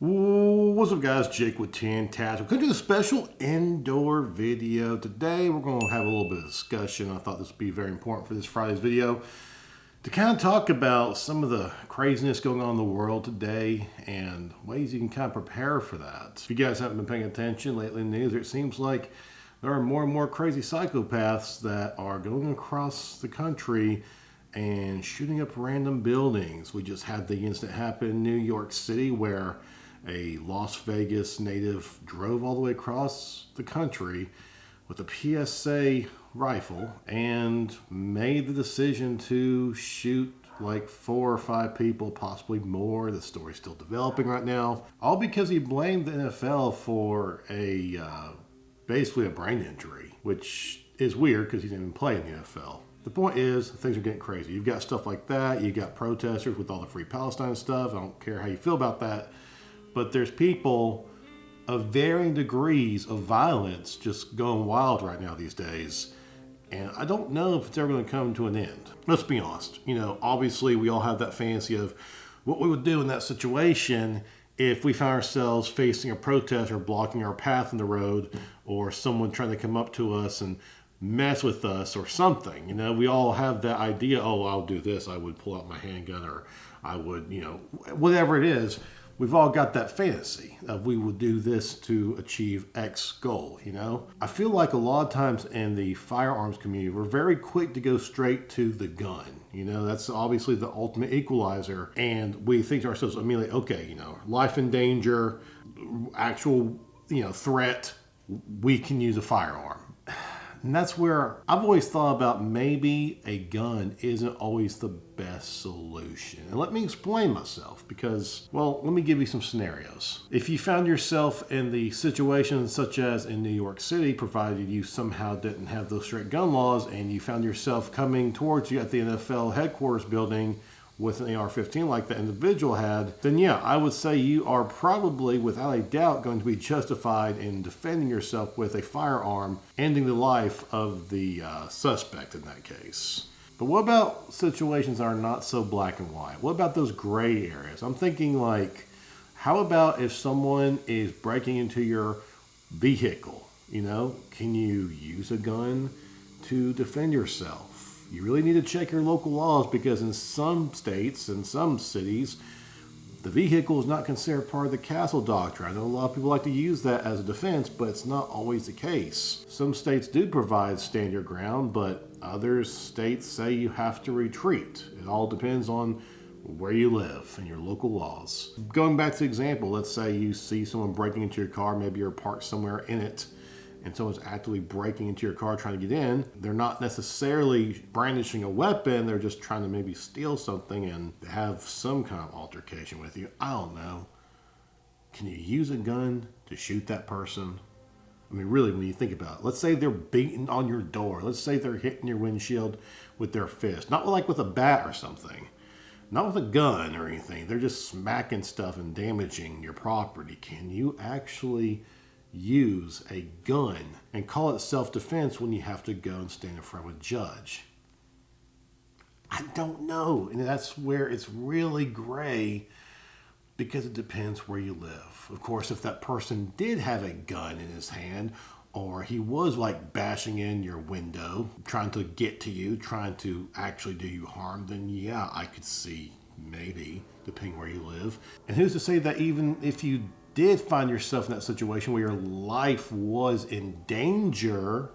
What's up guys, Jake with Tantastic. We're going to do a special indoor video. Today we're going to have a little bit of discussion. I thought this would be very important for this Friday's video to kind of talk about some of the craziness going on in the world today and ways you can kind of prepare for that. If you guys haven't been paying attention lately in the news, it seems like there are more and more crazy psychopaths that are going across the country and shooting up random buildings. We just had the incident happen in New York City where a Las Vegas native drove all the way across the country with a PSA rifle and made the decision to shoot like 4 or 5 people, possibly more. The story's still developing right now. All because he blamed the NFL for basically a brain injury, which is weird because he didn't even play in the NFL. The point is, things are getting crazy. You've got stuff like that. You've got protesters with all the Free Palestine stuff. I don't care how you feel about that. But there's people of varying degrees of violence just going wild right now these days. And I don't know if it's ever going to come to an end. Let's be honest. You know, obviously we all have that fantasy of what we would do in that situation if we found ourselves facing a protest or blocking our path in the road, or someone trying to come up to us and mess with us or something. You know, we all have that idea, oh, I'll do this. I would pull out my handgun, or I would, you know, whatever it is. We've all got that fantasy of we would do this to achieve X goal, you know? I feel like a lot of times in the firearms community, we're very quick to go straight to the gun. You know, that's obviously the ultimate equalizer. And we think to ourselves immediately, okay, you know, life in danger, actual, you know, threat, we can use a firearm. And that's where I've always thought about maybe a gun isn't always the best solution. And let me explain myself because, well, let me give you some scenarios. If you found yourself in the situation such as in New York City, provided you somehow didn't have those strict gun laws, and you found yourself coming towards you at the NFL headquarters building with an AR-15 like the individual had, then yeah, I would say you are probably, without a doubt, going to be justified in defending yourself with a firearm, ending the life of the suspect in that case. But what about situations that are not so black and white? What about those gray areas? I'm thinking like, how about if someone is breaking into your vehicle? You know, can you use a gun to defend yourself? You really need to check your local laws, because in some states and some cities, the vehicle is not considered part of the castle doctrine. I know a lot of people like to use that as a defense, but it's not always the case. Some states do provide stand your ground, but other states say you have to retreat. It all depends on where you live and your local laws. Going back to the example, let's say you see someone breaking into your car, maybe you're parked somewhere in it, and someone's actively breaking into your car trying to get in. They're not necessarily brandishing a weapon, they're just trying to maybe steal something and have some kind of altercation with you. I don't know. Can you use a gun to shoot that person? I mean, really, when you think about it, let's say they're beating on your door. Let's say they're hitting your windshield with their fist. Not like with a bat or something. Not with a gun or anything. They're just smacking stuff and damaging your property. Can you actually use a gun and call it self-defense when you have to go and stand in front of a judge? I don't know. And that's where it's really gray, because it depends where you live. Of course, if that person did have a gun in his hand, or he was like bashing in your window, trying to get to you, trying to actually do you harm, then yeah, I could see maybe, depending where you live. And who's to say that even if you did find yourself in that situation where your life was in danger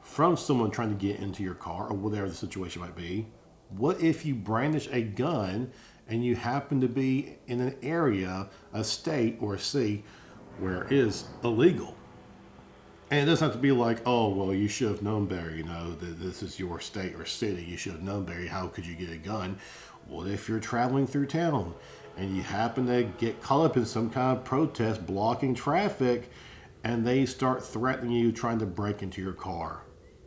from someone trying to get into your car, or whatever the situation might be, what if you brandish a gun and you happen to be in an area, a state or a city, where it is illegal? And it doesn't have to be like, oh, well, you should have known better, you know, that this is your state or city. You should have known better. How could you get a gun? What if you're traveling through town and you happen to get caught up in some kind of protest blocking traffic, and they start threatening you, trying to break into your car?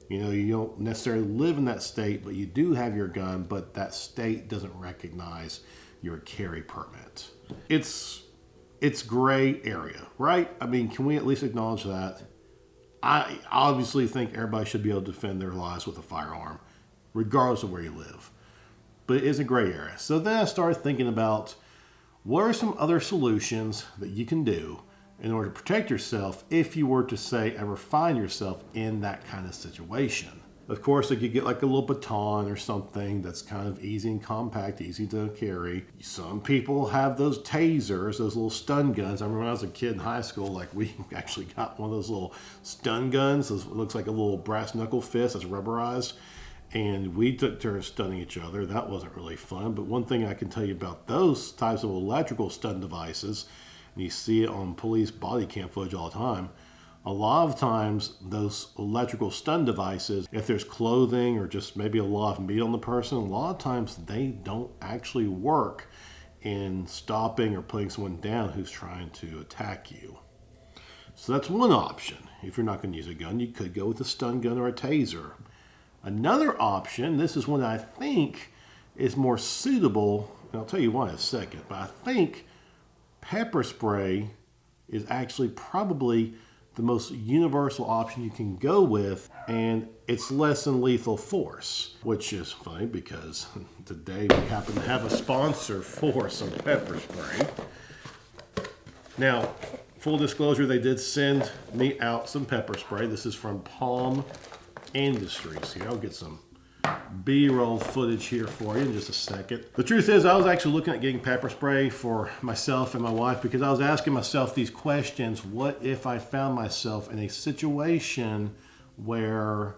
You know, you don't necessarily live in that state, but you do have your gun, but that state doesn't recognize your carry permit. It's gray area, right? I mean, can we at least acknowledge that? I obviously think everybody should be able to defend their lives with a firearm, regardless of where you live. But it is a gray area. So then I started thinking about, What are some other solutions that you can do in order to protect yourself if you were to, say, ever find yourself in that kind of situation? Of course, like you get like a little baton or something that's kind of easy and compact, easy to carry. Some people have those tasers, those little stun guns. I remember when I was a kid in high school, like we actually got one of those little stun guns. It looks like a little brass knuckle fist that's rubberized. And we took turns stunning each other. That wasn't really fun. But one thing I can tell you about those types of electrical stun devices, and you see it on police body cam footage all the time, a lot of times those electrical stun devices, if there's clothing or just maybe a lot of meat on the person, a lot of times they don't actually work in stopping or putting someone down who's trying to attack you. So that's one option. If you're not going to use a gun, you could go with a stun gun or a taser. Another option, this is one I think is more suitable, and I'll tell you why in a second, but I think pepper spray is actually probably the most universal option you can go with, and it's less than lethal force, which is funny because today we happen to have a sponsor for some pepper spray. Now, full disclosure, they did send me out some pepper spray. This is from Palm Industries. Here, I'll get some B-roll footage here for you in just a second. The truth is, I was actually looking at getting pepper spray for myself and my wife because I was asking myself these questions. What if I found myself in a situation where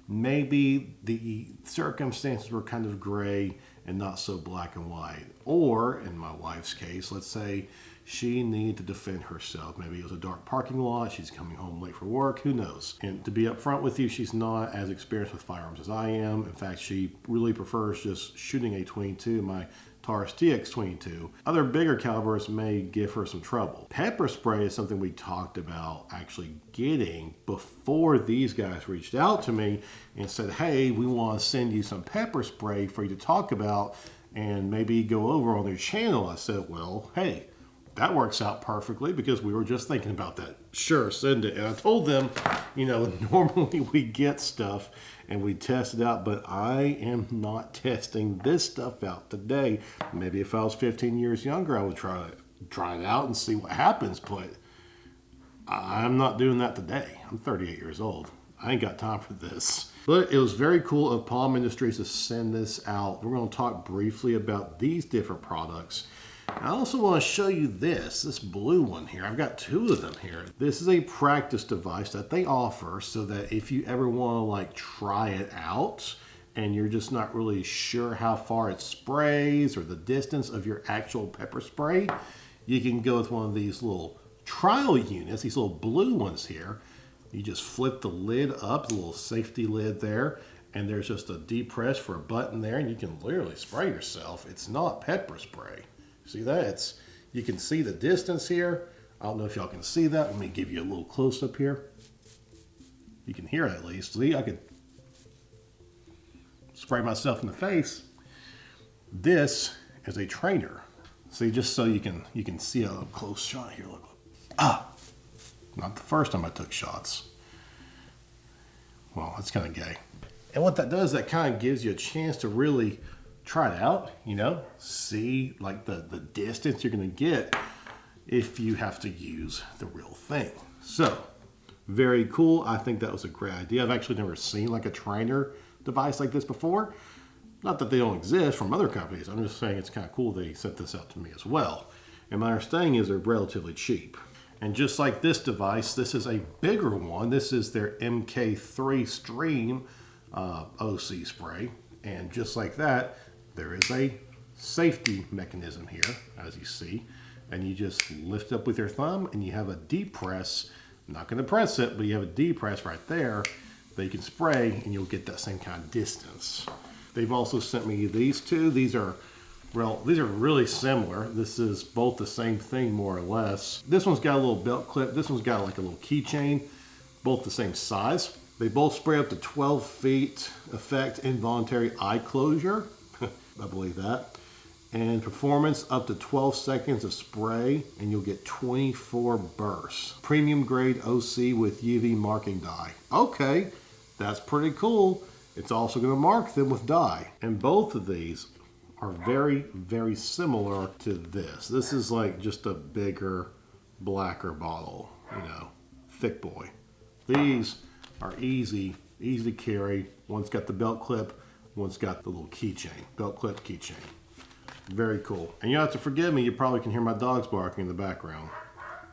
maybe the circumstances were kind of gray and not so black and white? Or, in my wife's case, let's say she needed to defend herself. Maybe it was a dark parking lot, she's coming home late for work, who knows? And to be upfront with you, she's not as experienced with firearms as I am. In fact, she really prefers just shooting a 22, my Taurus TX22. Other bigger calibers may give her some trouble. Pepper spray is something we talked about actually getting before these guys reached out to me and said, hey, we want to send you some pepper spray for you to talk about and maybe go over on their channel. I said, well, hey, that works out perfectly because we were just thinking about that. Sure, send it. And I told them, you know, normally we get stuff and we test it out, but I am not testing this stuff out today. Maybe if I was 15 years younger, I would try it out and see what happens, but I'm not doing that today. I'm 38 years old. I ain't got time for this. But it was very cool of Palm Industries to send this out. We're going to talk briefly about these different products. I also want to show you this blue one here. I've got two of them here. This is a practice device that they offer so that if you ever want to like try it out and you're just not really sure how far it sprays or the distance of your actual pepper spray, you can go with one of these little trial units, these little blue ones here. You just flip the lid up, the little safety lid there, and there's just a depress for a button there, and you can literally spray yourself. It's not pepper spray. See that? You can see the distance here. I don't know if y'all can see that. Let me give you a little close up here. You can hear it at least. See, I could spray myself in the face. This is a trainer. See, just so you can see a close shot here. Look. Not the first time I took shots. Well, that's kind of gay. And what that does, that kind of gives you a chance to really try it out, you know, see like the distance you're going to get if you have to use the real thing. So, very cool. I think that was a great idea. I've actually never seen like a trainer device like this before. Not that they don't exist from other companies. I'm just saying it's kind of cool they sent this out to me as well. And my understanding is they're relatively cheap. And just like this device, this is a bigger one. This is their MK3 Stream OC spray. And just like that, there is a safety mechanism here, as you see. And you just lift up with your thumb and you have a deep press. I'm not going to press it, but you have a deep press right there that you can spray and you'll get that same kind of distance. They've also sent me these two. These are really similar. This is both the same thing, more or less. This one's got a little belt clip. This one's got like a little keychain, both the same size. They both spray up to 12 feet effect involuntary eye closure. I believe that. And performance up to 12 seconds of spray, and you'll get 24 bursts. Premium grade OC with UV marking dye. Okay, that's pretty cool. It's also going to mark them with dye. And both of these are very, very similar to this. This is like just a bigger, blacker bottle, you know, thick boy. These are easy to carry. One's got the belt clip, one's got the little keychain, belt clip keychain. Very cool. And you don't have to forgive me, you probably can hear my dogs barking in the background.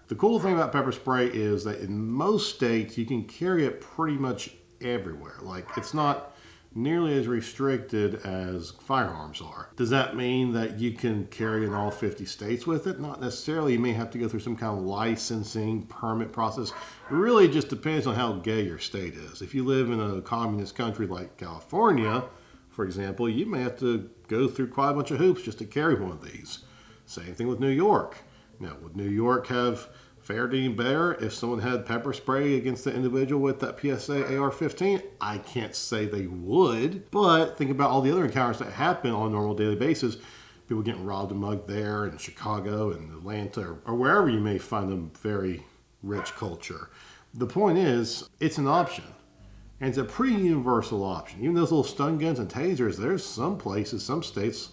The cool thing about pepper spray is that in most states, you can carry it pretty much everywhere. Like, it's not nearly as restricted as firearms are. Does that mean that you can carry in all 50 states with it? Not necessarily. You may have to go through some kind of licensing permit process. It really just depends on how gay your state is. If you live in a communist country like California, for example, you may have to go through quite a bunch of hoops just to carry one of these. Same thing with New York. Now, would New York have fair deem better if someone had pepper spray against the individual with that PSA AR-15? I can't say they would, but think about all the other encounters that happen on a normal daily basis. People getting robbed and mugged there in Chicago and Atlanta or wherever you may find a very rich culture. The point is, it's an option. And it's a pretty universal option. Even those little stun guns and tasers, there's some places, some states,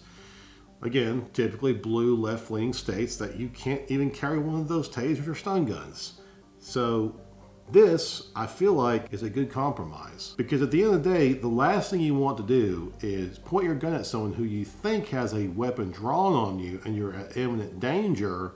again, typically blue left-leaning states, that you can't even carry one of those tasers or stun guns. So this, I feel like, is a good compromise. Because at the end of the day, the last thing you want to do is point your gun at someone who you think has a weapon drawn on you and you're at imminent danger,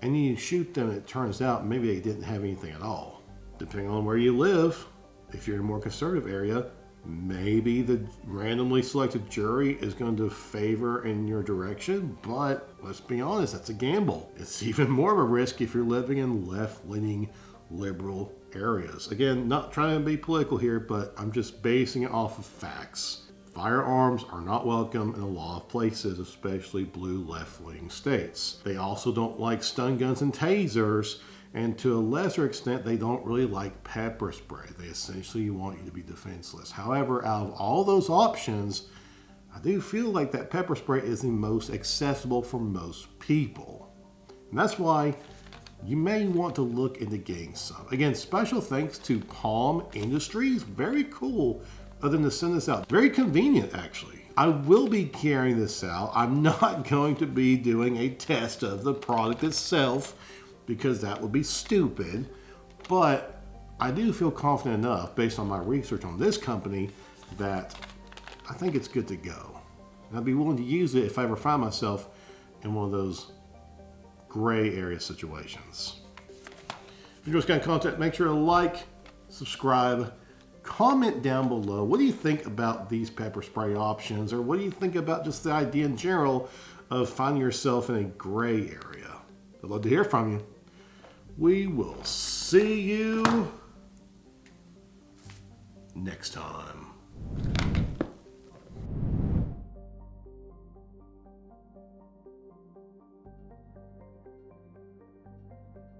and you shoot them and it turns out maybe they didn't have anything at all. Depending on where you live, if you're in a more conservative area, maybe the randomly selected jury is going to favor in your direction, but let's be honest, that's a gamble. It's even more of a risk if you're living in left-leaning liberal areas. Again, not trying to be political here, but I'm just basing it off of facts. Firearms are not welcome in a lot of places, especially blue left-leaning states. They also don't like stun guns and tasers, and to a lesser extent, they don't really like pepper spray. They essentially want you to be defenseless. However, out of all those options, I do feel like that pepper spray is the most accessible for most people. And that's why you may want to look into getting some. Again, special thanks to Palm Industries. Very cool of them to send this out. Very convenient, actually. I will be carrying this out. I'm not going to be doing a test of the product itself, because that would be stupid, but I do feel confident enough based on my research on this company that I think it's good to go. And I'd be willing to use it if I ever find myself in one of those gray area situations. If you enjoy this kind of content, make sure to like, subscribe, comment down below. What do you think about these pepper spray options, or what do you think about just the idea in general of finding yourself in a gray area? I'd love to hear from you. We will see you next time.